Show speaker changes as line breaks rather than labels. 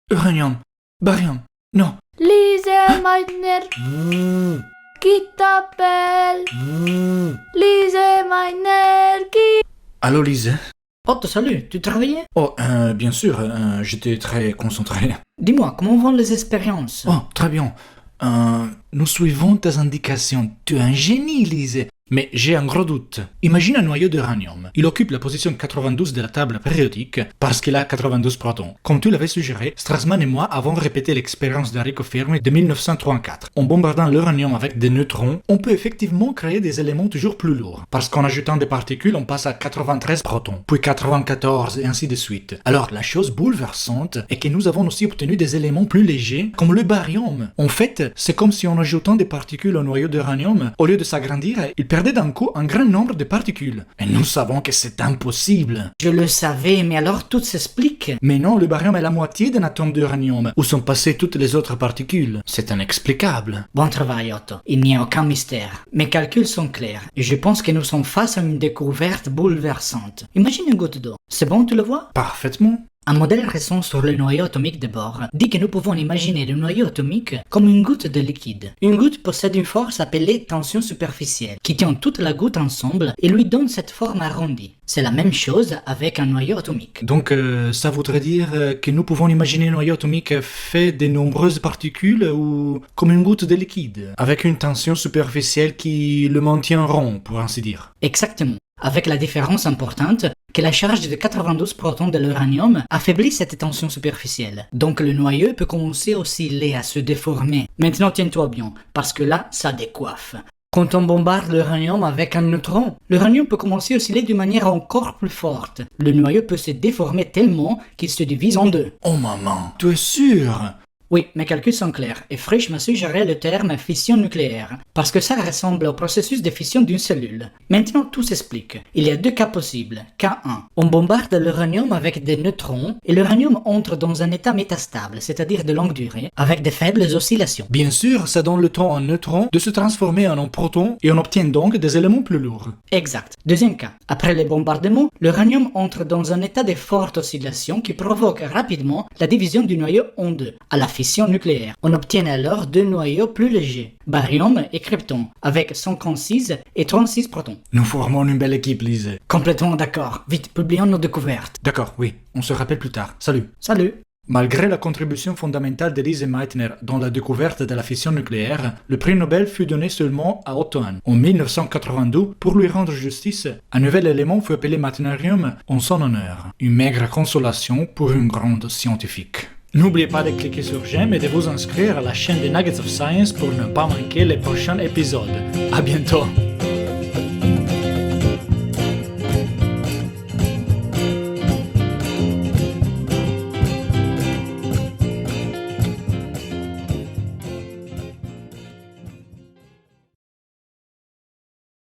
uranium, barium, non.
Lise Meitner, qui t'appelle? Lise Meitner, qui...
Allô, Lise?
Otto, salut, tu travaillais?
Oh, bien sûr, j'étais très concentré.
Dis-moi, comment vont les expériences?
Oh, très bien. Nous suivons tes indications. Tu es un génie, Lise. Mais j'ai un gros doute. Imagine un noyau d'uranium. Il occupe la position 92 de la table périodique parce qu'il a 92 protons. Comme tu l'avais suggéré, Strassmann et moi avons répété l'expérience d'Enrico Fermi de 1934. En bombardant l'uranium avec des neutrons, on peut effectivement créer des éléments toujours plus lourds. Parce qu'en ajoutant des particules, on passe à 93 protons, puis 94 et ainsi de suite. Alors la chose bouleversante est que nous avons aussi obtenu des éléments plus légers, comme le barium. En fait, c'est comme si en ajoutant des particules au noyau d'uranium, au lieu de s'agrandir, il perdait d'un coup un grand nombre de particules. Et nous savons que c'est impossible.
Je le savais, mais alors tout s'explique.
Mais non, le barium est la moitié d'un atome d'uranium. Où sont passées toutes les autres particules? C'est inexplicable.
Bon travail, Otto. Il n'y a aucun mystère. Mes calculs sont clairs, et je pense que nous sommes face à une découverte bouleversante. Imagine une goutte d'eau. C'est bon, tu le vois?
Parfaitement.
Un modèle récent sur le noyau atomique de Bohr dit que nous pouvons imaginer le noyau atomique comme une goutte de liquide. Une goutte possède une force appelée tension superficielle, qui tient toute la goutte ensemble et lui donne cette forme arrondie. C'est la même chose avec un noyau atomique.
Donc, ça voudrait dire que nous pouvons imaginer un noyau atomique fait de nombreuses particules ou comme une goutte de liquide, avec une tension superficielle qui le maintient rond, pour ainsi dire.
Exactement. Avec la différence importante que la charge de 92 protons de l'uranium affaiblit cette tension superficielle. Donc le noyau peut commencer à osciller, à se déformer. Maintenant tiens-toi bien, parce que là, ça décoiffe. Quand on bombarde l'uranium avec un neutron, l'uranium peut commencer à osciller d'une manière encore plus forte. Le noyau peut se déformer tellement qu'il se divise en deux.
Oh maman, tu es sûr?
Oui, mes calculs sont clairs, et Frisch m'a suggéré le terme fission nucléaire, parce que ça ressemble au processus de fission d'une cellule. Maintenant tout s'explique. Il y a deux cas possibles. Cas 1. On bombarde l'uranium avec des neutrons, et l'uranium entre dans un état métastable, c'est-à-dire de longue durée, avec de faibles oscillations.
Bien sûr, ça donne le temps à un neutron de se transformer en un proton, et on obtient donc des éléments plus lourds.
Exact. Deuxième cas. Après les bombardements, l'uranium entre dans un état de forte oscillation qui provoque rapidement la division du noyau en deux, à la fission nucléaire. On obtient alors deux noyaux plus légers, barium et krypton, avec 56 et 36 protons.
Nous formons une belle équipe, Lise.
Complètement d'accord. Vite, publions nos découvertes.
D'accord, oui, on se rappelle plus tard. Salut.
Salut.
Malgré la contribution fondamentale de Lise Meitner dans la découverte de la fission nucléaire, le prix Nobel fut donné seulement à Otto Hahn. En 1982, pour lui rendre justice, un nouvel élément fut appelé Meitnerium en son honneur. Une maigre consolation pour une grande scientifique. N'oubliez pas de cliquer sur j'aime et de vous inscrire à la chaîne des Nuggets of Science pour ne pas manquer les prochains épisodes. À bientôt!